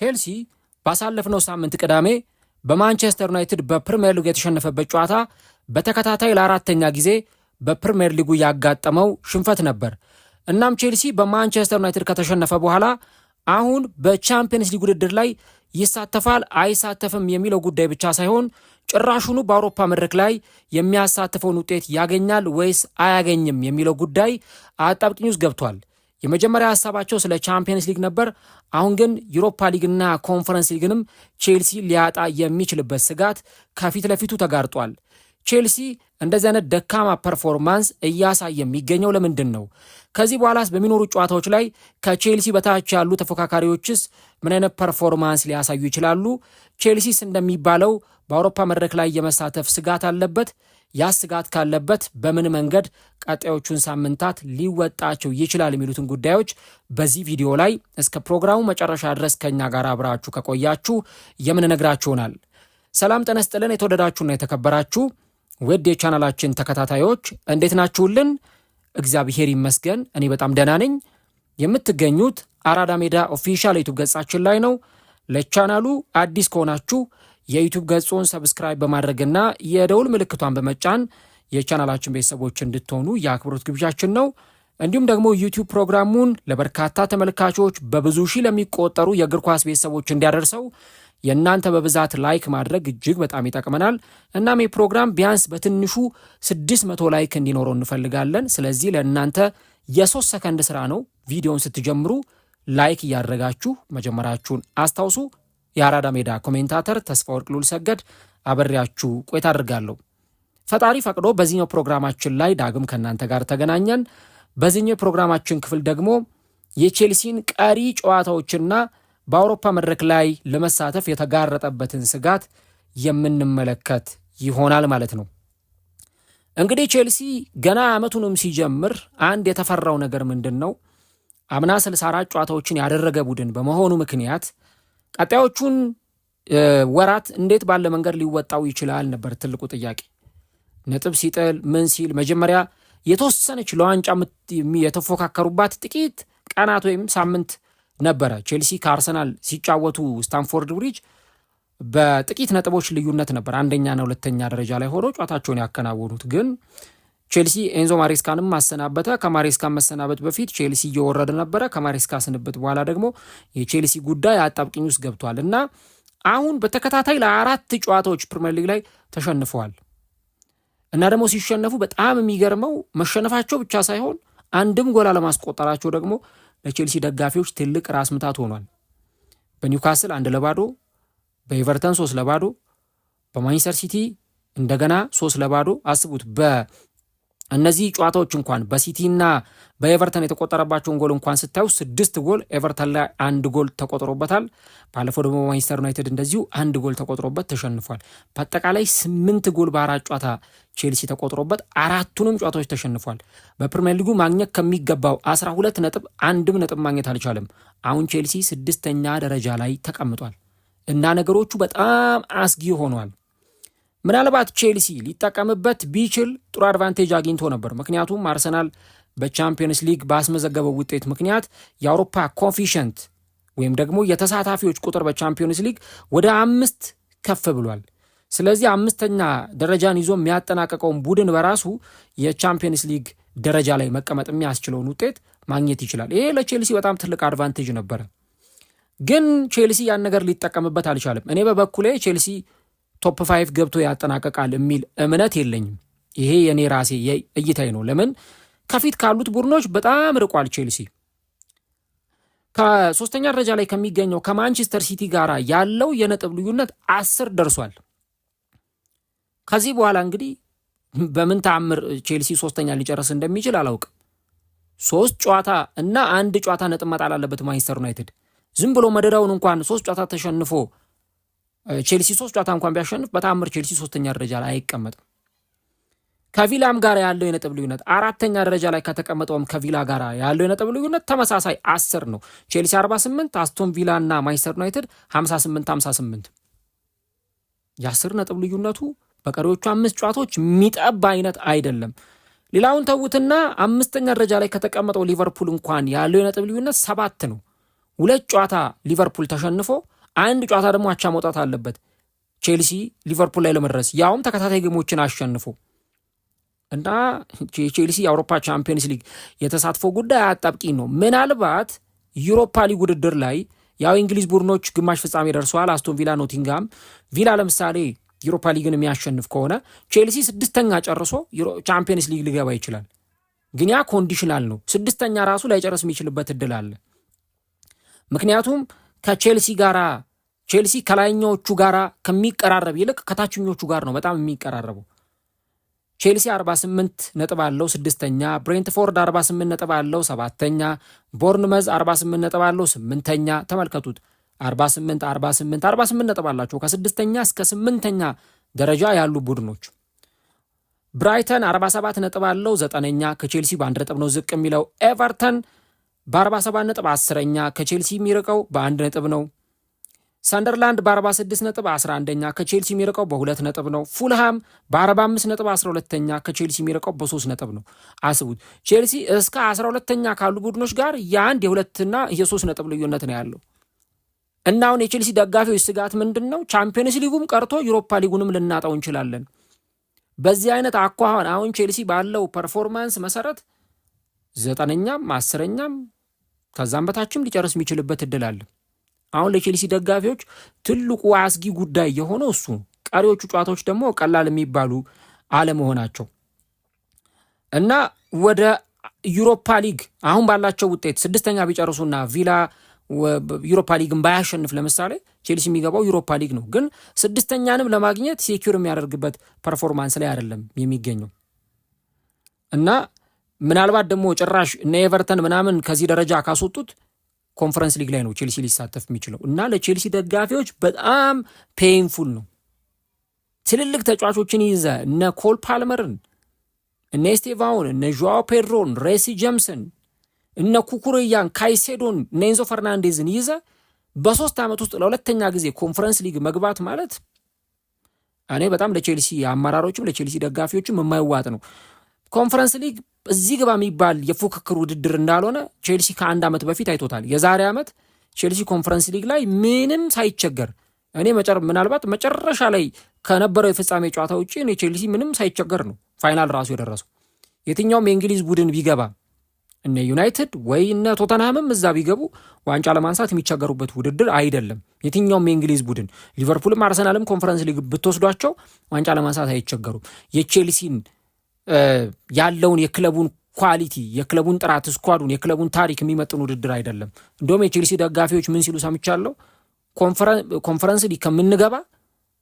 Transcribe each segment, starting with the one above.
ቼልሲ ባሳለፍነው ሳምንት ቅዳሜ በማንቸስተር ዩናይትድ በፕሪሚየር ሊግ የተሸነፈበት ጨዋታ በተከታታይ ለአራተኛ ጊዜ በፕሪሚየር ሊጉ ያጋጠመው ሽንፈት ነበር። እናም ቼልሲ በማንቸስተር ዩናይትድ ከተሸነፈ በኋላ አሁን በቻምፒየንስ ሊግ ውድድር ላይ ይሳተፋል አይሳተፍም የሚለው ጉዳይ ብቻ ሳይሆን ጭራሹኑ በአውሮፓ መድረክ ላይ የሚያሳትፈውን ውጤት ያገኛል ወይስ አያገኝም የሚለው ጉዳይ አጣብቂኝ ውስጥ ገብቷል። የመጀመሪያ ሀሳባቸው ስለ ቻምፒየንስ ሊግ ነበር። አሁን ግን ዩሮፓ ሊግና ኮንፈረንስ ሊግንም ቼልሲ ሊያጣ የሚችልበት ስጋት ከፊት ለፊቱ ተጋርጧል። ቼልሲ እንደዚህ አይነት ደካማ ፐርፎርማንስ እያሳየ የሚገኘው ለምንድን ነው? ከዚህ በኋላስ በሚኖሩ ጨዋታዎች ላይ ከቼልሲ በታች ያሉ ተፎካካሪዎችስ ምን አይነት ፐርፎርማንስ ሊያሳዩ ይችላሉ? ቼልሲስ እንደሚባለው በአውሮፓ መድረክ ላይ የመሳተፍ ስጋት አለበት? ያ ስጋት ካለበት በምን መንገድ ቀጣዮቹን ሳምንታት ሊወጣቸው ይችላል? የሚሉትን ጉዳዮች በዚህ ቪዲዮ ላይ እስከ ፕሮግራሙ መጨረሻ ድረስ ከኛ ጋር አብራችሁ ከቆያችሁ የምንነግራችሁ ይሆናል። ሰላም ጤና ይስጥልን። የተወደዳችሁና የተከበራችሁ ውድ የቻናላችን ተከታታዮች እንዴት ናችሁልን? እግዚአብሔር ይመስገን እኔ በጣም ደህና ነኝ። የምትገኙት አራዳ ሜዳ ኦፊሻል ዩቲዩብ ገጻችን ላይ ነው። ለቻናሉ አዲስ ከሆናችሁ የዩቲዩብ ገጹን ሰብስክራይብ በማድረግና የደውል ምልክቷን በመጫን የቻናላችን ቤተሰቦች እንድትሆኑ የአክብሮት ግብዣችን ነው። እንዲሁም ደግሞ ዩቲዩብ ፕሮግራሙን ለበርካታ ተመልካቾች በብዙ ሺህ ለሚቆጠሩ የእግር ኳስ ቤተሰቦች እንዲያደርሰው የእናንተ በብዛት ላይክ ማድረግ እጅግ በጣም ይጠቅመናል። እናም የፕሮግራም ቢያንስ በትንሹ 600 ላይክ እንዲኖረው እንፈልጋለን። ስለዚህ ለእናንተ የ3 ሰከንድ ስራ ነው። ቪዲዮውን ስትጀምሩ ላይክ እያደረጋችሁ መጀመራችሁን አስታውሱ። የአራዳ ሜዳ ኮሜንታተር ተስፋ ወርቅ ሉል ሰገድ አበሬያችሁ ቆይታ አድርጋለሁ። ፈጣሪ ፈቅዶ በዚህኛው ፕሮግራማችን ላይ ዳግም ከእናንተ ጋር ተገናኘን። በዚህኛው ፕሮግራማችን ክፍል ደግሞ የቼልሲን ቀሪ ጨዋታዎችና በአውሮፓ መድረክ ላይ ለመሳተፍ የተጋረጠበትን ስጋት የምንመለከት ይሆናል ማለት ነው። እንግዲህ ቼልሲ ገና ዓመቱንም ሲጀምር አንድ የተፈራው ነገር ምንድን ነው? አምና 64 ጨዋታዎችን ያደረገ ቡድን በመሆኑ ምክንያት ቀጣዮቹን ወራት እንዴት ባለ መንገድ ሊወጣው ይችላል ነበር ትልቁ ጥያቄ። ነጥብ ሲጥል ምን ሲል መጀመሪያ የተወሰነች ለዋንጫ የተፎካከሩባት ጥቂት ቀናት ወይም ሳምንት ነበረ። ቼልሲ ከአርሰናል ሲጫወቱ ስታንፎርድ ብሪጅ በጥቂት ነጥቦች ልዩነት ነበር አንደኛና ሁለተኛ ደረጃ ላይ ሆነው ጨዋታቸውን ያከናወኑት። ግን ቼልሲ ኤንዞ ማሬስካንም ማሰናበተ። ከማሬስካ መሰናበት በፊት ቼልሲ እየወረደ ነበረ። ከማሬስካ ስንብት በኋላ ደግሞ የቼልሲ ጉዳይ አጣብቂኝ ውስጥ ገብቷል እና አሁን በተከታታይ ለ4 ጨዋታዎች ፕሪሚየር ሊግ ላይ ተሸንፈዋል እና ደግሞ ሲሸነፉ በጣም የሚገርመው መሸነፋቸው ብቻ ሳይሆን አንድም ጎል አለማስቆጠራቸው ደግሞ ለቼልሲ ደጋፊዎች ትልቅ ራስ ምታት ሆኗል። በኒውካስል 1-0፣ በኤቨርተን 3-0፣ በማንቸስተር ሲቲ እንደገና 3-0። አስቡት በእነዚህ ጨዋታዎች እንኳን በሲቲና በኤቨርተን የተቆጠረባቸውን ጎል እንኳን ስታዩ 6 ጎል ኤቨርተን ላይ 1 ጎል ተቆጥሮበታል። ባለፈው ደግሞ ማንቸስተር ዩናይትድ እንደዚሁ 1 ጎል ተቆጥሮበት ተሸንፏል። በአጠቃላይ 8 ጎል በ4 ጨዋታ ቼልሲ ተቆጥሮበት 4ቱንም ጨዋታዎች ተሸንፏል። በፕሪሚየር ሊጉ ማግኘት ከሚገባው 12 ነጥብ አንድም ነጥብ ማግኘት አልቻለም። አሁን ቼልሲ 6ኛ ደረጃ ላይ ተቀምጧል እና ነገሮቹ በጣም አስጊ ሆኗል። ምናልባት ቼልሲ ሊጠቀምበት ቢችል ጥሩ አድቫንቴጅ አግኝቶ ነበር። ምክንያቱም አርሰናል በቻምፒየንስ ሊግ ባስመዘገበው ውጤት ምክንያት የአውሮፓ ኮፊሸንት ወይም ደግሞ የተሳታፊዎች ቁጥር በቻምፒየንስ ሊግ ወደ 5 ከፍ ብሏል። ስለዚህ 5ኛ ደረጃን ይዞ የሚያጠናቀቀውን ቡድን በራሱ የቻምፒየንስ ሊግ ደረጃ ላይ መቀመጥ የሚያስችለውን ውጤት ማግኘት ይችላል። ይሄ ለቼልሲ በጣም ትልቅ አድቫንቴጅ ነበረ። ግን ቼልሲ ያን ነገር ሊጠቀምበት አልቻለም። እኔ በበኩሌ ቼልሲ ቶፕ 5 ገብቶ ያጠናቀቃል የሚል እምነት የለኝም። ይሄ የኔ ራሴ እይታዬ ነው። ለምን ከፊት ካሉት ቡድኖች በጣም ርቋል ቼልሲ። ከ3ኛ ደረጃ ላይ ከሚገኘው ከማንቸስተር ሲቲ ጋር ያለው የነጥብ ልዩነት 10 ደርሷል። ከዚህ በኋላ እንግዲህ በምን ተአምር ቼልሲ 3ኛ ሊጨርስ እንደሚችል አላውቅም። 3 ጨዋታ እና 1 ጨዋታ ነጥብ መጣል አለበት ማንቸስተር ዩናይትድ። ዝም ብሎ መደዳውን እንኳን 3 ጨዋታ ተሸንፎ ቼልሲ 3 ጨዋታ እንኳን ቢያሸንፍ በተአምር ቼልሲ 3ኛ ደረጃ ላይ አይቀመጥም። ከቪላም ጋር ያለው የነጥብ ልዩነት 4ኛ ደረጃ ላይ ከተቀመጠውም ከቪላ ጋር ያለው የነጥብ ልዩነት ተመሳሳይ 10 ነው። ቼልሲ 48፣ አስቶን ቪላ እና ማንቸስተር ዩናይትድ 58 የ10 ነጥብ ልዩነቱ በቀሪዎቹ 5 ጨዋታዎች የሚጠባ አይነት አይደለም። ሌላውን ተውትና 5ኛ ደረጃ ላይ ከተቀመጠው ሊቨርፑል እንኳን ያለው የነጥብ ልዩነት 7 ነው። 2 ጨዋታ ሊቨርፑል ተሸንፎ 1 ጨዋታ ደግሞ አቻ መውጣት አለበት ቼልሲ ሊቨርፑል ላይ ለመድረስ ያውም ተከታታይ ጌሞችን አሸንፎ እና ቼልሲ የአውሮፓ ቻምፒየንስ ሊግ የተሳትፎ ጉዳይ አጣብቂኝ ነው። ምናልባት ዩሮፓ ሊግ ውድድር ላይ ያው እንግሊዝ ቡድኖች ግማሽ ፍጻሜ ደርሰዋል። አስቶን ቪላ፣ ኖቲንጋም ቪላ ለምሳሌ ዩሮፓ ሊግን የሚያሸንፍ ከሆነ ቼልሲ 6ኛ ጨርሶ ቻምፒየንስ ሊግ ሊገባ ይችላል። ግን ያ ኮንዲሽናል ነው። 6ኛ ራሱ ላይጨርስ የሚችልበት እድል አለ። ምክንያቱም ቼልሲ ከላይኛዎቹ ጋራ ከሚቀራረብ ይልቅ ከታችኞቹ ጋር ነው በጣም የሚቀራረበው። ቼልሲ 48 ነጥብ አለው 6ኛ፣ ብሬንትፎርድ 48 ነጥብ አለው 7ኛ፣ ቦርንመዝ 48 ነጥብ አለው 8ኛ። ተመልከቱት 48 ነጥብ አላቸው ከ6ኛ እስከ 8ኛ ደረጃ ያሉ ቡድኖች። ብራይተን 47 ነጥብ አለው 9ኛ፣ ከቼልሲ በ1 ነጥብ ነው ዝቅ የሚለው። ኤቨርተን በ47 ነጥብ 10ኛ፣ ከቼልሲ የሚርቀው በ1 ነጥብ ነው። ሰንደርላንድ በ46 ነጥብ 11ኛ፣ ከቼልሲ የሚርቀው በ2 ነጥብ ነው። ፉልሃም በ45 ነጥብ 12ኛ፣ ከቼልሲ የሚርቀው በ3 ነጥብ ነው። አስቡት ቼልሲ እስከ 12ኛ ካሉ ቡድኖች ጋር የአንድ የሁለትና የ3 ነጥብ ልዩነት ነው ያለው። እና አሁን የቼልሲ ደጋፊዎች ስጋት ምንድን ነው? ቻምፒየንስ ሊጉም ቀርቶ ዩሮፓ ሊጉንም ልናጣው እንችላለን። በዚህ አይነት አኳኋን አሁን ቼልሲ ባለው ፐርፎርማንስ መሰረት 9ኛም 10ኛም ከዛም በታችም ሊጨርስ የሚችልበት እድል አለ። አሁን ለቼልሲ ደጋፊዎች ትልቁ አስጊ ጉዳይ የሆነው እሱ፣ ቀሪዎቹ ጨዋታዎች ደግሞ ቀላል የሚባሉ አለመሆናቸው እና ወደ ዩሮፓ ሊግ አሁን ባላቸው ውጤት 6ኛ ቢጨርሱና ቪላ ዩሮፓ ሊግን ባያሸንፍ ለምሳሌ ቼልሲ የሚገባው ዩሮፓ ሊግ ነው። ግን 6ኛንም ለማግኘት ሴኪዩር የሚያደርግበት ፐርፎርማንስ ላይ አይደለም የሚገኘው እና ምናልባት ደግሞ ጭራሽ እነ ኤቨርተን ምናምን ከዚህ ደረጃ ካስወጡት ኮንፈረንስ ሊግ ላይ ነው ቼልሲ ሊሳተፍ የሚችለው እና ለቼልሲ ደጋፊዎች በጣም ፔይንፉል ነው። ትልልቅ ተጫዋቾችን ይዘ እነ ኮል ፓልመርን፣ እነ ስቴቫውን፣ እነ ዦአው ፔድሮን፣ ሬሲ ጀምሰን፣ እነ ኩኩሬያን፣ ካይሴዶን፣ እነ ኤንዞ ፈርናንዴዝን ይዘ በ3 ዓመት ውስጥ ለ2ኛ ጊዜ ኮንፈረንስ ሊግ መግባት ማለት እኔ በጣም ለቼልሲ አመራሮችም ለቼልሲ ደጋፊዎችም የማይዋጥ ነው። ኮንፈረንስ ሊግ እዚህ ግባ የሚባል የፉክክር ውድድር እንዳልሆነ ቼልሲ ከ1 ዓመት በፊት አይቶታል። የዛሬ ዓመት ቼልሲ ኮንፈረንስ ሊግ ላይ ምንም ሳይቸገር እኔ ምናልባት መጨረሻ ላይ ከነበረው የፍጻሜ ጨዋታ ውጭ እኔ ቼልሲ ምንም ሳይቸገር ነው ፋይናል ራሱ የደረሰው። የትኛውም የእንግሊዝ ቡድን ቢገባ እነ ዩናይትድ ወይ እነ ቶተንሃምም እዛ ቢገቡ ዋንጫ ለማንሳት የሚቸገሩበት ውድድር አይደለም። የትኛውም የእንግሊዝ ቡድን ሊቨርፑልም አርሰናልም ኮንፈረንስ ሊግ ብትወስዷቸው ዋንጫ ለማንሳት አይቸገሩም። የቼልሲን ያለውን የክለቡን ኳሊቲ፣ የክለቡን ጥራት፣ ስኳዱን፣ የክለቡን ታሪክ የሚመጥን ውድድር አይደለም። እንደውም የቼልሲ ደጋፊዎች ምን ሲሉ ሰምቻለሁ? ኮንፈረንስ ሊግ ከምንገባ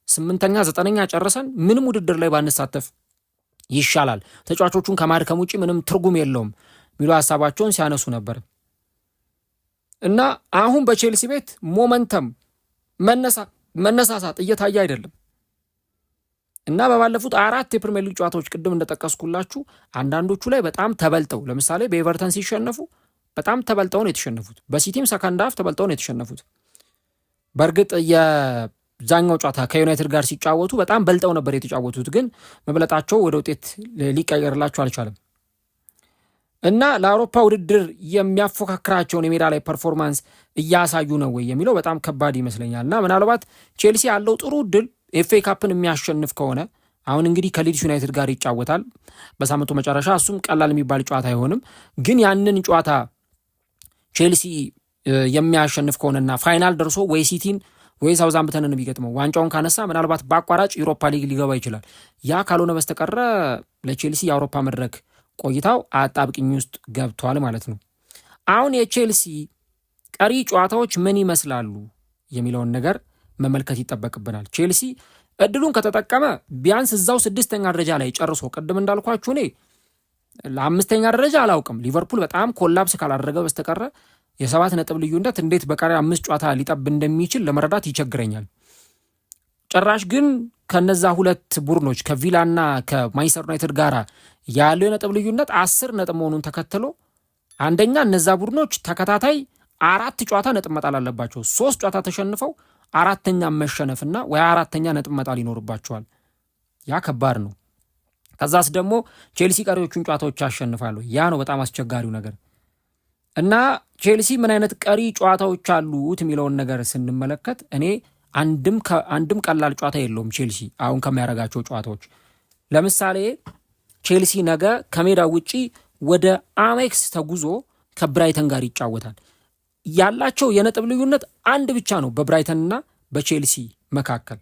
8ኛ 9ኛ ጨርሰን ምንም ውድድር ላይ ባንሳተፍ ይሻላል፣ ተጫዋቾቹን ከማድከም ውጭ ምንም ትርጉም የለውም የሚሉ ሀሳባቸውን ሲያነሱ ነበር። እና አሁን በቼልሲ ቤት ሞመንተም መነሳሳት እየታየ አይደለም እና በባለፉት 4 የፕሪሚየር ሊግ ጨዋታዎች ቅድም እንደጠቀስኩላችሁ አንዳንዶቹ ላይ በጣም ተበልጠው፣ ለምሳሌ በኤቨርተን ሲሸነፉ በጣም ተበልጠው ነው የተሸነፉት። በሲቲም ሰከንድ ሃፍ ተበልጠው ነው የተሸነፉት። በእርግጥ የዛኛው ጨዋታ ከዩናይትድ ጋር ሲጫወቱ በጣም በልጠው ነበር የተጫወቱት፣ ግን መብለጣቸው ወደ ውጤት ሊቀየርላቸው አልቻለም እና ለአውሮፓ ውድድር የሚያፎካክራቸውን የሜዳ ላይ ፐርፎርማንስ እያሳዩ ነው ወይ የሚለው በጣም ከባድ ይመስለኛል። እና ምናልባት ቼልሲ ያለው ጥሩ ድል ኤፍኤ ካፕን የሚያሸንፍ ከሆነ አሁን እንግዲህ ከሊድስ ዩናይትድ ጋር ይጫወታል በሳምንቱ መጨረሻ። እሱም ቀላል የሚባል ጨዋታ አይሆንም። ግን ያንን ጨዋታ ቼልሲ የሚያሸንፍ ከሆነና ፋይናል ደርሶ ወይ ሲቲን ወይ ሳውዛምፕተንን የሚገጥመው ዋንጫውን ካነሳ ምናልባት በአቋራጭ ዩሮፓ ሊግ ሊገባ ይችላል። ያ ካልሆነ በስተቀረ ለቼልሲ የአውሮፓ መድረክ ቆይታው አጣብቅኝ ውስጥ ገብቷል ማለት ነው። አሁን የቼልሲ ቀሪ ጨዋታዎች ምን ይመስላሉ የሚለውን ነገር መመልከት ይጠበቅብናል። ቼልሲ እድሉን ከተጠቀመ ቢያንስ እዛው 6ኛ ደረጃ ላይ ጨርሶ፣ ቅድም እንዳልኳችሁ እኔ ለ5ኛ ደረጃ አላውቅም። ሊቨርፑል በጣም ኮላፕስ ካላደረገ በስተቀረ የ7 ነጥብ ልዩነት እንዴት በቀሪ 5 ጨዋታ ሊጠብ እንደሚችል ለመረዳት ይቸግረኛል። ጭራሽ ግን ከነዛ 2 ቡድኖች ከቪላና ከማንቸስተር ዩናይትድ ጋር ያለው የነጥብ ልዩነት 10 ነጥብ መሆኑን ተከትሎ አንደኛ እነዛ ቡድኖች ተከታታይ 4 ጨዋታ ነጥብ መጣል አለባቸው። 3 ጨዋታ ተሸንፈው 4ኛ መሸነፍና ወይ 4ኛ ነጥብ መጣል ይኖርባቸዋል። ያ ከባድ ነው። ከዛስ ደግሞ ቼልሲ ቀሪዎቹን ጨዋታዎች ያሸንፋሉ። ያ ነው በጣም አስቸጋሪው ነገር እና ቼልሲ ምን አይነት ቀሪ ጨዋታዎች አሉት የሚለውን ነገር ስንመለከት እኔ አንድም ቀላል ጨዋታ የለውም ቼልሲ አሁን ከሚያደርጋቸው ጨዋታዎች። ለምሳሌ ቼልሲ ነገ ከሜዳ ውጪ ወደ አሜክስ ተጉዞ ከብራይተን ጋር ይጫወታል። ያላቸው የነጥብ ልዩነት አንድ ብቻ ነው በብራይተንና በቼልሲ መካከል።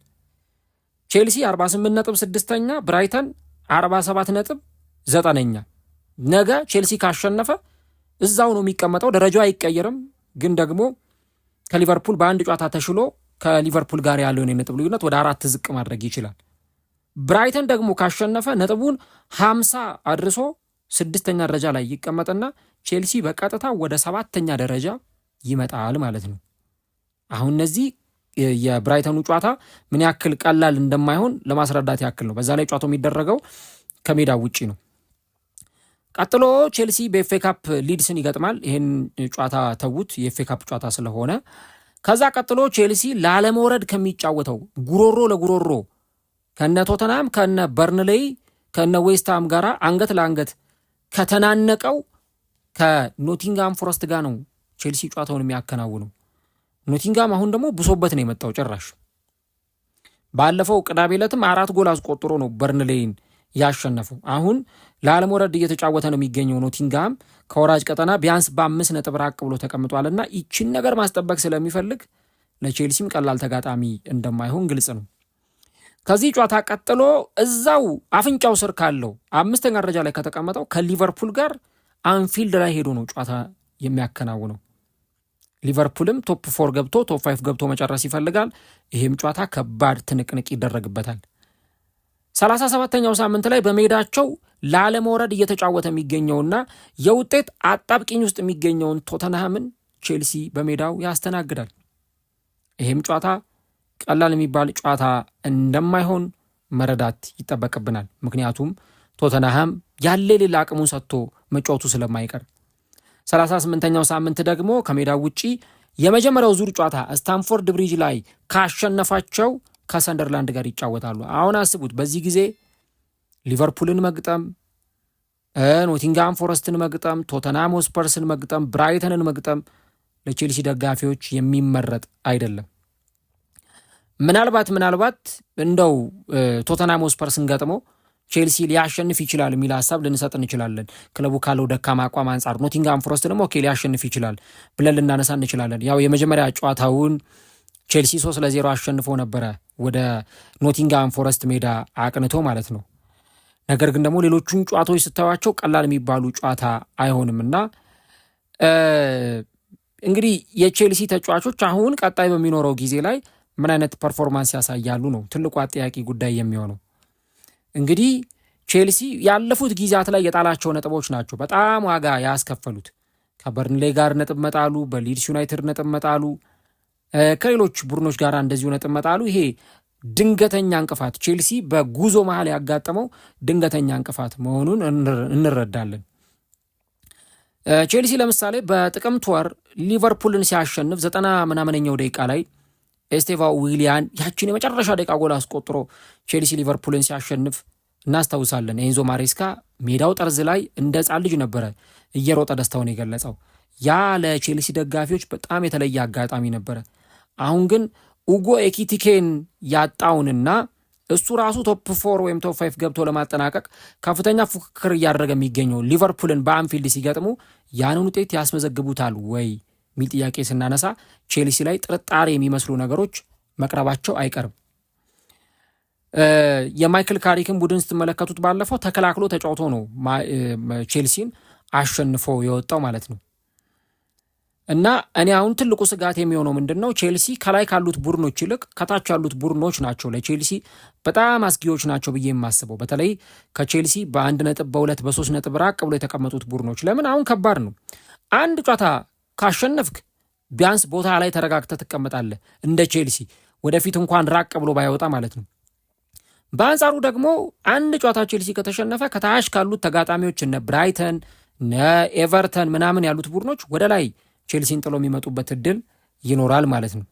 ቼልሲ 48 ነጥብ ስድስተኛ፣ ብራይተን 47 ነጥብ ዘጠነኛ። ነገ ቼልሲ ካሸነፈ እዛው ነው የሚቀመጠው፣ ደረጃው አይቀየርም። ግን ደግሞ ከሊቨርፑል በአንድ ጨዋታ ተሽሎ ከሊቨርፑል ጋር ያለውን የነጥብ ልዩነት ወደ 4 ዝቅ ማድረግ ይችላል። ብራይተን ደግሞ ካሸነፈ ነጥቡን 50 አድርሶ 6ኛ ደረጃ ላይ ይቀመጥና ቼልሲ በቀጥታ ወደ 7ኛ ደረጃ ይመጣል ማለት ነው። አሁን እነዚህ የብራይተኑ ጨዋታ ምን ያክል ቀላል እንደማይሆን ለማስረዳት ያክል ነው። በዛ ላይ ጨዋታው የሚደረገው ከሜዳ ውጪ ነው። ቀጥሎ ቼልሲ በኤፍኤ ካፕ ሊድስን ይገጥማል። ይህን ጨዋታ ተዉት፣ የኤፍኤ ካፕ ጨዋታ ስለሆነ። ከዛ ቀጥሎ ቼልሲ ላለመውረድ ከሚጫወተው ጉሮሮ ለጉሮሮ ከነ ቶተናም ከነ በርንሌይ ከነ ዌስትሃም ጋር አንገት ለአንገት ከተናነቀው ከኖቲንጋም ፎረስት ጋር ነው ቼልሲ ጨዋታውን የሚያከናውነው። ኖቲንጋም አሁን ደግሞ ብሶበት ነው የመጣው ጭራሽ። ባለፈው ቅዳሜ ዕለትም 4 ጎል አስቆጥሮ ነው በርንሌይን ያሸነፈው። አሁን ለአለመውረድ እየተጫወተ ነው የሚገኘው ኖቲንጋም ከወራጅ ቀጠና ቢያንስ በ5 ነጥብ ራቅ ብሎ ተቀምጧልና ይችን ነገር ማስጠበቅ ስለሚፈልግ ለቼልሲም ቀላል ተጋጣሚ እንደማይሆን ግልጽ ነው። ከዚህ ጨዋታ ቀጥሎ እዛው አፍንጫው ስር ካለው 5ኛ ደረጃ ላይ ከተቀመጠው ከሊቨርፑል ጋር አንፊልድ ላይ ሄዶ ነው ጨዋታ የሚያከናውነው። ሊቨርፑልም ቶፕ 4 ገብቶ ቶፕ 5 ገብቶ መጨረስ ይፈልጋል። ይህም ጨዋታ ከባድ ትንቅንቅ ይደረግበታል። 37ኛው ሳምንት ላይ በሜዳቸው ላለመውረድ እየተጫወተ የሚገኘውና የውጤት አጣብቂኝ ውስጥ የሚገኘውን ቶተንሃምን ቼልሲ በሜዳው ያስተናግዳል። ይህም ጨዋታ ቀላል የሚባል ጨዋታ እንደማይሆን መረዳት ይጠበቅብናል። ምክንያቱም ቶተንሃም ያለ ሌላ አቅሙን ሰጥቶ መጫወቱ ስለማይቀር 38ኛው ሳምንት ደግሞ ከሜዳው ውጪ የመጀመሪያው ዙር ጨዋታ ስታንፎርድ ብሪጅ ላይ ካሸነፋቸው ከሰንደርላንድ ጋር ይጫወታሉ። አሁን አስቡት፣ በዚህ ጊዜ ሊቨርፑልን መግጠም፣ ኖቲንጋም ፎረስትን መግጠም፣ ቶተንሃም ሆስፐርስን መግጠም፣ ብራይተንን መግጠም ለቼልሲ ደጋፊዎች የሚመረጥ አይደለም። ምናልባት እንደው ቶተንሃም ሆስፐርስን ገጥሞ ቼልሲ ሊያሸንፍ ይችላል የሚል ሀሳብ ልንሰጥ እንችላለን። ክለቡ ካለው ደካማ አቋም አንጻር ኖቲንጋም ፎረስት ደግሞ ሊያሸንፍ ይችላል ብለን ልናነሳ እንችላለን። ያው የመጀመሪያ ጨዋታውን ቼልሲ 3-0 አሸንፎ ነበረ ወደ ኖቲንጋም ፎረስት ሜዳ አቅንቶ ማለት ነው። ነገር ግን ደግሞ ሌሎቹን ጨዋታዎች ስታዩቸው ቀላል የሚባሉ ጨዋታ አይሆንምና እንግዲህ የቼልሲ ተጫዋቾች አሁን ቀጣይ በሚኖረው ጊዜ ላይ ምን አይነት ፐርፎርማንስ ያሳያሉ ነው ትልቁ አጠያቂ ጉዳይ የሚሆነው። እንግዲህ ቼልሲ ያለፉት ጊዜያት ላይ የጣላቸው ነጥቦች ናቸው በጣም ዋጋ ያስከፈሉት። ከበርንሌይ ጋር ነጥብ መጣሉ፣ በሊድስ ዩናይትድ ነጥብ መጣሉ፣ ከሌሎች ቡድኖች ጋር እንደዚሁ ነጥብ መጣሉ። ይሄ ድንገተኛ እንቅፋት ቼልሲ በጉዞ መሃል ያጋጠመው ድንገተኛ እንቅፋት መሆኑን እንረዳለን። ቼልሲ ለምሳሌ በጥቅምት ወር ሊቨርፑልን ሲያሸንፍ 90 ደቂቃ ላይ ኤስቴቫ ዊሊያን ያችን የመጨረሻ ደቂቃ ጎል አስቆጥሮ ቼልሲ ሊቨርፑልን ሲያሸንፍ እናስታውሳለን። ኤንዞ ማሬስካ ሜዳው ጠርዝ ላይ እንደ ሕፃን ልጅ ነበረ እየሮጠ ደስታውን የገለጸው። ያ ለቼልሲ ደጋፊዎች በጣም የተለየ አጋጣሚ ነበረ። አሁን ግን ኡጎ ኤኪቲኬን ያጣውንና እሱ ራሱ ቶፕ 4 ወይም ቶፕ 5 ገብቶ ለማጠናቀቅ ከፍተኛ ፉክክር እያደረገ የሚገኘው ሊቨርፑልን በአንፊልድ ሲገጥሙ ያንን ውጤት ያስመዘግቡታል ወይ ሚል ጥያቄ ስናነሳ ቼልሲ ላይ ጥርጣሬ የሚመስሉ ነገሮች መቅረባቸው አይቀርም። የማይክል ካሪክን ቡድን ስትመለከቱት ባለፈው ተከላክሎ ተጫውቶ ነው ቼልሲን አሸንፎ የወጣው ማለት ነው። እና እኔ አሁን ትልቁ ስጋት የሚሆነው ምንድን ነው? ቼልሲ ከላይ ካሉት ቡድኖች ይልቅ ከታች ያሉት ቡድኖች ናቸው ለቼልሲ በጣም አስጊዎች ናቸው ብዬ የማስበው። በተለይ ከቼልሲ በ1 ነጥብ በ2 በ3 ነጥብ ራቅ ብሎ የተቀመጡት ቡድኖች። ለምን አሁን ከባድ ነው። አንድ ጨዋታ ካሸነፍክ ቢያንስ ቦታ ላይ ተረጋግተህ ትቀመጣለህ፣ እንደ ቼልሲ ወደፊት እንኳን ራቅ ብሎ ባይወጣ ማለት ነው። በአንጻሩ ደግሞ አንድ ጨዋታ ቼልሲ ከተሸነፈ ከታች ካሉት ተጋጣሚዎች እነ ብራይተን እነ ኤቨርተን ምናምን ያሉት ቡድኖች ወደ ላይ ቼልሲን ጥሎ የሚመጡበት እድል ይኖራል ማለት ነው።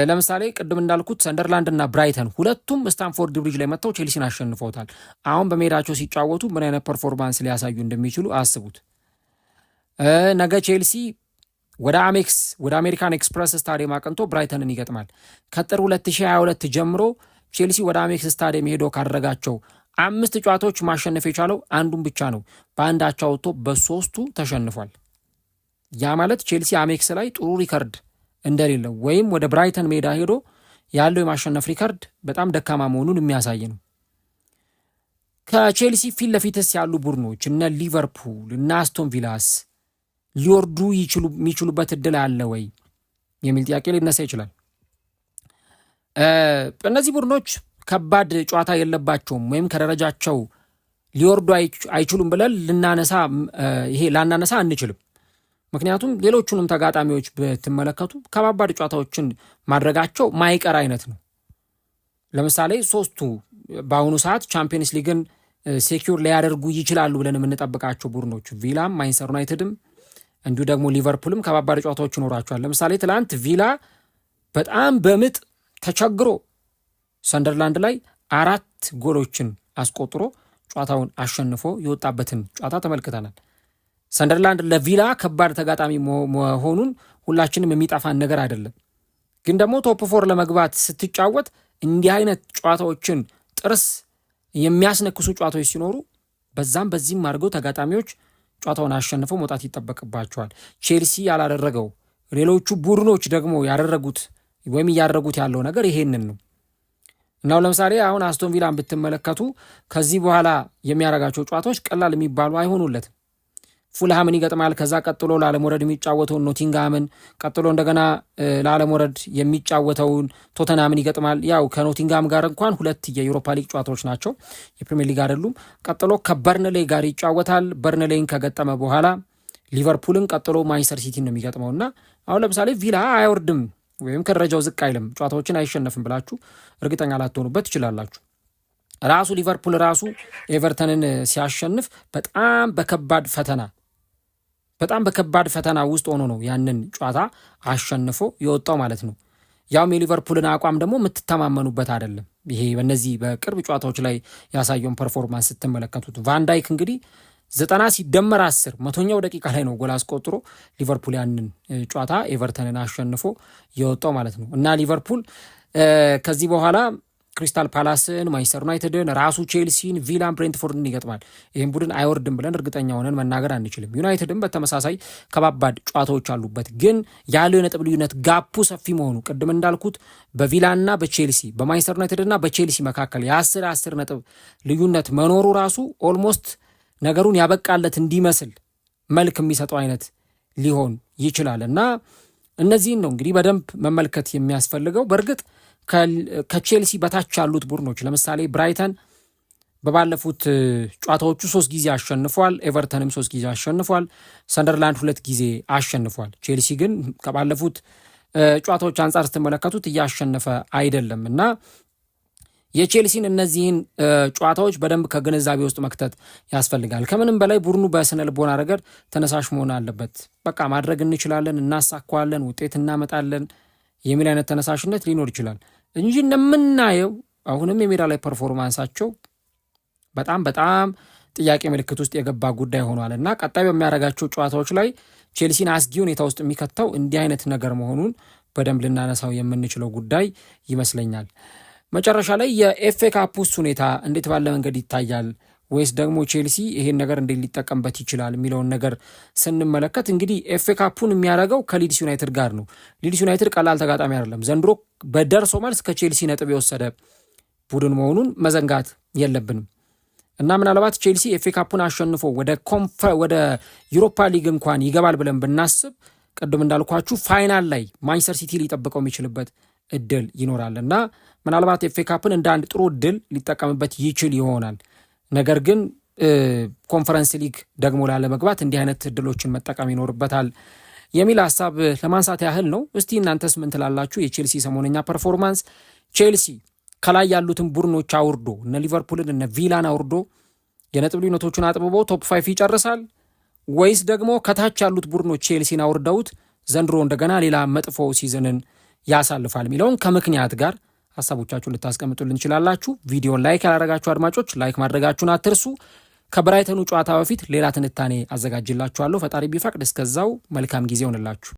ለምሳሌ ቅድም እንዳልኩት ሰንደርላንድ እና ብራይተን ሁለቱም ስታንፎርድ ብሪጅ ላይ መጥተው ቼልሲን አሸንፈውታል። አሁን በሜዳቸው ሲጫወቱ ምን አይነት ፐርፎርማንስ ሊያሳዩ እንደሚችሉ አስቡት። ነገ ቼልሲ ወደ አሜሪካን ኤክስፕረስ ስታዲየም አቅንቶ ብራይተንን ይገጥማል። ከጥር 2022 ጀምሮ ቼልሲ ወደ አሜክስ ስታዲየም ሄዶ ካደረጋቸው 5 ጨዋታዎች ማሸነፍ የቻለው አንዱን ብቻ ነው። በአንድ አቻ ወጥቶ በ3ቱ ተሸንፏል። ያ ማለት ቼልሲ አሜክስ ላይ ጥሩ ሪከርድ እንደሌለው ወይም ወደ ብራይተን ሜዳ ሄዶ ያለው የማሸነፍ ሪከርድ በጣም ደካማ መሆኑን የሚያሳይ ነው። ከቼልሲ ፊት ለፊትስ ያሉ ቡድኖች እነ ሊቨርፑል እና አስቶን ቪላስ ሊወርዱ የሚችሉበት እድል አለ ወይ የሚል ጥያቄ ሊነሳ ይችላል። እነዚህ ቡድኖች ከባድ ጨዋታ የለባቸውም ወይም ከደረጃቸው ሊወርዱ አይችሉም ብለን ላናነሳ አንችልም። ምክንያቱም ሌሎቹንም ተጋጣሚዎች ብትመለከቱ ከባባድ ጨዋታዎችን ማድረጋቸው ማይቀር አይነት ነው። ለምሳሌ 3ቱ በአሁኑ ሰዓት ቻምፒየንስ ሊግን ሴኪዩር ሊያደርጉ ይችላሉ ብለን የምንጠብቃቸው ቡድኖች ቪላም፣ ማንቸስተር ዩናይትድም እንዲሁ ደግሞ ሊቨርፑልም ከባባድ ጨዋታዎች ይኖራቸዋል። ለምሳሌ ትላንት ቪላ በጣም በምጥ ተቸግሮ ሰንደርላንድ ላይ 4 ጎሎችን አስቆጥሮ ጨዋታውን አሸንፎ የወጣበትን ጨዋታ ተመልክተናል። ሰንደርላንድ ለቪላ ከባድ ተጋጣሚ መሆኑን ሁላችንም የሚጠፋን ነገር አይደለም። ግን ደግሞ ቶፕ 4 ለመግባት ስትጫወት እንዲህ አይነት ጨዋታዎችን ጥርስ የሚያስነክሱ ጨዋታዎች ሲኖሩ በዛም በዚህም አድርገው ተጋጣሚዎች ጨዋታውን አሸንፈው መውጣት ይጠበቅባቸዋል። ቼልሲ ያላደረገው ሌሎቹ ቡድኖች ደግሞ ያደረጉት ወይም እያደረጉት ያለው ነገር ይሄንን ነው። እናው ለምሳሌ አሁን አስቶን ቪላን ብትመለከቱ ከዚህ በኋላ የሚያደርጋቸው ጨዋታዎች ቀላል የሚባሉ አይሆኑለትም። ፉልሃምን ይገጥማል። ከዛ ቀጥሎ ላለመውረድ የሚጫወተውን ኖቲንግሃምን፣ ቀጥሎ እንደገና ላለመውረድ የሚጫወተውን ቶተናምን ይገጥማል። ያው ከኖቲንግሃም ጋር እንኳን 2 የዩሮፓ ሊግ ጨዋታዎች ናቸው፣ የፕሪሚየር ሊግ አይደሉም። ቀጥሎ ከበርንሌይ ጋር ይጫወታል። በርንሌይን ከገጠመ በኋላ ሊቨርፑልን፣ ቀጥሎ ማንቸስተር ሲቲን ነው የሚገጥመው እና አሁን ለምሳሌ ቪላ አይወርድም ወይም ከደረጃው ዝቅ አይልም፣ ጨዋታዎችን አይሸነፍም ብላችሁ እርግጠኛ ላትሆኑበት ትችላላችሁ። ራሱ ሊቨርፑል ራሱ ኤቨርተንን ሲያሸንፍ በጣም በከባድ ፈተና ውስጥ ሆኖ ነው ያንን ጨዋታ አሸንፎ የወጣው ማለት ነው። ያውም የሊቨርፑልን አቋም ደግሞ የምትተማመኑበት አይደለም። ይሄ በእነዚህ በቅርብ ጨዋታዎች ላይ ያሳየውን ፐርፎርማንስ ስትመለከቱት ቫንዳይክ እንግዲህ 90 ሲደመር 10 100ኛው ደቂቃ ላይ ነው ጎል አስቆጥሮ ሊቨርፑል ያንን ጨዋታ ኤቨርተንን አሸንፎ የወጣው ማለት ነው። እና ሊቨርፑል ከዚህ በኋላ ክሪስታል ፓላስን፣ ማንቸስተር ዩናይትድን፣ ራሱ ቼልሲን፣ ቪላን፣ ብሬንትፎርድን ይገጥማል። ይህም ቡድን አይወርድም ብለን እርግጠኛ ሆነን መናገር አንችልም። ዩናይትድን በተመሳሳይ ከባባድ ጨዋታዎች አሉበት። ግን ያለው የነጥብ ልዩነት ጋፑ ሰፊ መሆኑ ቅድም እንዳልኩት በቪላና በቼልሲ በማንቸስተር ዩናይትድና በቼልሲ መካከል የ10 ነጥብ ልዩነት መኖሩ ራሱ ኦልሞስት ነገሩን ያበቃለት እንዲመስል መልክ የሚሰጠው አይነት ሊሆን ይችላል እና እነዚህን ነው እንግዲህ በደንብ መመልከት የሚያስፈልገው። በእርግጥ ከቼልሲ በታች ያሉት ቡድኖች ለምሳሌ ብራይተን በባለፉት ጨዋታዎቹ 3 ጊዜ አሸንፏል። ኤቨርተንም 3 ጊዜ አሸንፏል። ሰንደርላንድ 2 ጊዜ አሸንፏል። ቼልሲ ግን ከባለፉት ጨዋታዎች አንጻር ስትመለከቱት እያሸነፈ አይደለም እና የቼልሲን እነዚህን ጨዋታዎች በደንብ ከግንዛቤ ውስጥ መክተት ያስፈልጋል። ከምንም በላይ ቡድኑ በስነ ልቦና ረገድ ተነሳሽ መሆን አለበት። በቃ ማድረግ እንችላለን፣ እናሳኳለን፣ ውጤት እናመጣለን የሚል አይነት ተነሳሽነት ሊኖር ይችላል እንጂ እንደምናየው አሁንም የሜዳ ላይ ፐርፎርማንሳቸው በጣም ጥያቄ ምልክት ውስጥ የገባ ጉዳይ ሆኗል እና ቀጣይ በሚያደርጋቸው ጨዋታዎች ላይ ቼልሲን አስጊ ሁኔታ ውስጥ የሚከተው እንዲህ አይነት ነገር መሆኑን በደንብ ልናነሳው የምንችለው ጉዳይ ይመስለኛል። መጨረሻ ላይ የኤፍኤ ካፕ ውስጥ ሁኔታ እንዴት ባለ መንገድ ይታያል ወይስ ደግሞ ቼልሲ ይሄን ነገር እንዴት ሊጠቀምበት ይችላል የሚለውን ነገር ስንመለከት እንግዲህ ኤፍኤ ካፑን የሚያደርገው ከሊድስ ዩናይትድ ጋር ነው። ሊድስ ዩናይትድ ቀላል ተጋጣሚ አይደለም። ዘንድሮ በደርሶ መልስ ከቼልሲ ነጥብ የወሰደ ቡድን መሆኑን መዘንጋት የለብንም እና ምናልባት ቼልሲ ኤፍኤ ካፑን አሸንፎ ወደ ዩሮፓ ሊግ እንኳን ይገባል ብለን ብናስብ ቅድም እንዳልኳችሁ ፋይናል ላይ ማንቸስተር ሲቲ ሊጠብቀው የሚችልበት እድል ይኖራል እና ምናልባት ኤፍኤ ካፕን እንደ አንድ ጥሩ እድል ሊጠቀምበት ይችል ይሆናል። ነገር ግን ኮንፈረንስ ሊግ ደግሞ ላለመግባት እንዲህ አይነት እድሎችን መጠቀም ይኖርበታል የሚል ሀሳብ ለማንሳት ያህል ነው። እስቲ እናንተስ ምን ትላላችሁ? የቼልሲ ሰሞነኛ ፐርፎርማንስ ቼልሲ ከላይ ያሉትን ቡድኖች አውርዶ እነ ሊቨርፑልን እነ ቪላን አውርዶ የነጥብ ልዩነቶቹን አጥብቦ ቶፕ 5 ይጨርሳል ወይስ ደግሞ ከታች ያሉት ቡድኖች ቼልሲን አውርደውት ዘንድሮ እንደገና ሌላ መጥፎ ሲዝንን ያሳልፋል የሚለውን ከምክንያት ጋር ሀሳቦቻችሁን ልታስቀምጡልን እንችላላችሁ። ቪዲዮን ላይክ ያላረጋችሁ አድማጮች ላይክ ማድረጋችሁን አትርሱ። ከብራይተኑ ጨዋታ በፊት ሌላ ትንታኔ አዘጋጅላችኋለሁ። ፈጣሪ ቢፈቅድ እስከዛው መልካም ጊዜ ሆንላችሁ።